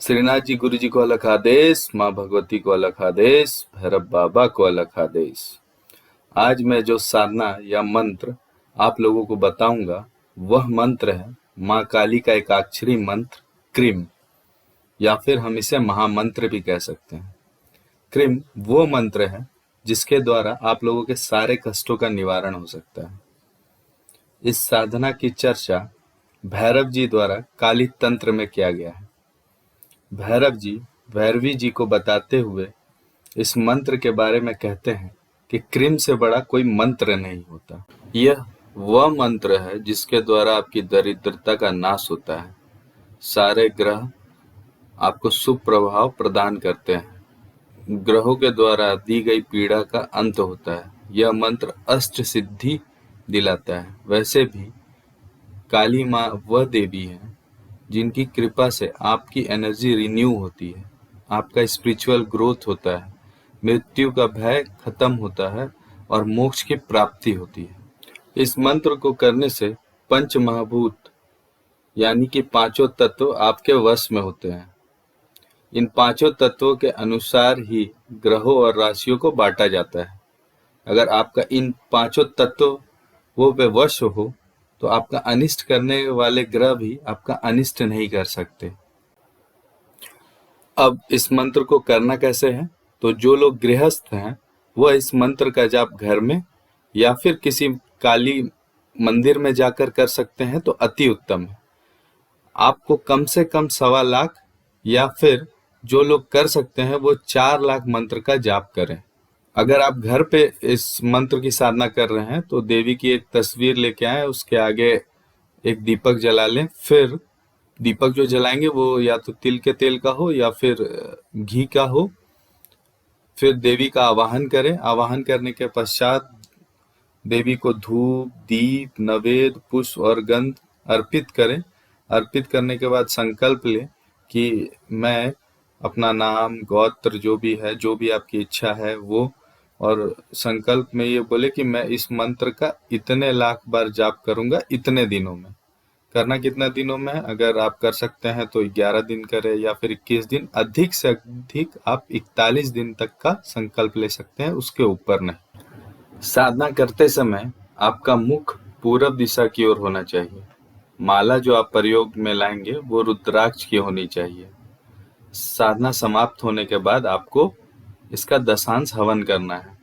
श्रीनाथ जी गुरु जी को अलग आदेश, माँ भगवती को अलग आदेश, भैरव बाबा को अलग आदेश। आज मैं जो साधना या मंत्र आप लोगों को बताऊंगा वह मंत्र है माँ काली का एकाक्षरी मंत्र क्रीम, या फिर हम इसे महामंत्र भी कह सकते हैं। क्रीम वो मंत्र है जिसके द्वारा आप लोगों के सारे कष्टों का निवारण हो सकता है। इस साधना की चर्चा भैरव जी द्वारा काली तंत्र में किया गया है। भैरव जी भैरवी जी को बताते हुए इस मंत्र के बारे में कहते हैं कि क्रीम से बड़ा कोई मंत्र नहीं होता। यह वह मंत्र है जिसके द्वारा आपकी दरिद्रता का नाश होता है। सारे ग्रह आपको शुभ प्रभाव प्रदान करते हैं। ग्रहों के द्वारा दी गई पीड़ा का अंत होता है। यह मंत्र अष्ट सिद्धि दिलाता है। वैसे भी काली माँ वह देवी है जिनकी कृपा से आपकी एनर्जी रिन्यू होती है, आपका स्पिरिचुअल ग्रोथ होता है, मृत्यु का भय खत्म होता है और मोक्ष की प्राप्ति होती है। इस मंत्र को करने से पंच महाभूत यानी कि पांचों तत्व आपके वश में होते हैं। इन पांचों तत्वों के अनुसार ही ग्रहों और राशियों को बांटा जाता है। अगर आपका इन पांचों तत्वों पे वश हो तो आपका अनिष्ट करने वाले ग्रह भी आपका अनिष्ट नहीं कर सकते। अब इस मंत्र को करना कैसे है, तो जो लोग गृहस्थ हैं वह इस मंत्र का जाप घर में या फिर किसी काली मंदिर में जाकर कर सकते हैं तो अति उत्तम है। आपको कम से कम 1.25 लाख या फिर जो लोग कर सकते हैं वो 4 लाख मंत्र का जाप करें। अगर आप घर पे इस मंत्र की साधना कर रहे हैं तो देवी की एक तस्वीर लेके आए, उसके आगे एक दीपक जला लें। फिर दीपक जो जलाएंगे वो या तो तिल के तेल का हो या फिर घी का हो। फिर देवी का आवाहन करें। आवाहन करने के पश्चात देवी को धूप, दीप, नवेद, पुष्प और गंध अर्पित करें। अर्पित करने के बाद संकल्प लें कि मैं अपना नाम, गोत्र जो भी है, जो भी आपकी इच्छा है वो, और संकल्प में ये बोले कि मैं इस मंत्र का इतने लाख बार जाप करूंगा इतने दिनों में। करना कितना दिनों में है, अगर आप कर सकते हैं तो 11 दिन करें या फिर 21 दिन, अधिक से अधिक आप 41 दिन तक का संकल्प ले सकते हैं, उसके ऊपर नहीं। साधना करते समय आपका मुख पूरब दिशा की ओर होना चाहिए। माला जो आप प्रयोग में लाएंगे वो रुद्राक्ष की होनी चाहिए। साधना समाप्त होने के बाद आपको इसका दशांश हवन करना है।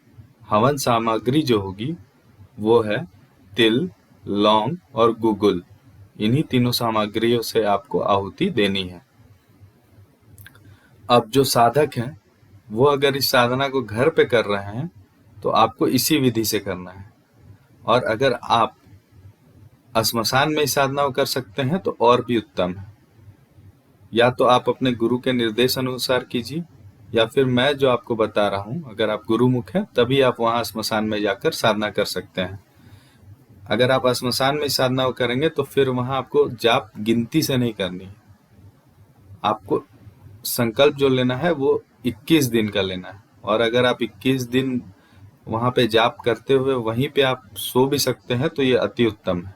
हवन सामग्री जो होगी वो है तिल, लौंग और गुगुल। इन्हीं तीनों सामग्रियों से आपको आहुति देनी है। अब जो साधक हैं वो अगर इस साधना को घर पे कर रहे हैं तो आपको इसी विधि से करना है, और अगर आप श्मशान में इस साधना को कर सकते हैं तो और भी उत्तम है। या तो आप अपने गुरु के निर्देश अनुसार कीजिए, या फिर मैं जो आपको बता रहा हूं, अगर आप गुरुमुख हैं तभी आप वहां श्मशान में जाकर साधना कर सकते हैं। अगर आप श्मशान में साधना करेंगे तो फिर वहां आपको जाप गिनती से नहीं करनी है। आपको संकल्प जो लेना है वो 21 दिन का लेना है, और अगर आप 21 दिन वहां पे जाप करते हुए वहीं पे आप सो भी सकते हैं तो ये अति उत्तम है।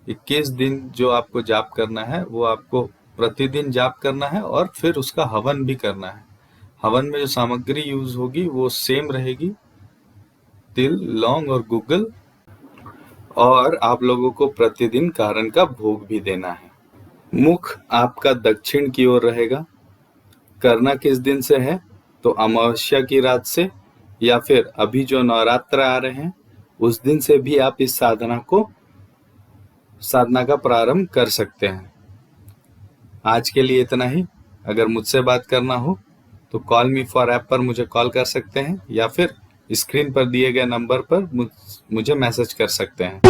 21 दिन जो आपको जाप करना है वो आपको प्रतिदिन जाप करना है, और फिर उसका हवन भी करना है। हवन में जो सामग्री यूज होगी वो सेम रहेगी, तिल, लौंग और गुगल, और आप लोगों को प्रतिदिन कारण का भोग भी देना है। मुख आपका दक्षिण की ओर रहेगा। करना किस दिन से है, तो अमावस्या की रात से, या फिर अभी जो नवरात्र आ रहे हैं उस दिन से भी आप इस साधना का प्रारंभ कर सकते हैं। आज के लिए इतना ही। अगर मुझसे बात करना हो तो कॉल मी फॉर ऐप पर मुझे कॉल कर सकते हैं, या फिर स्क्रीन पर दिए गए नंबर पर मुझे मैसेज कर सकते हैं।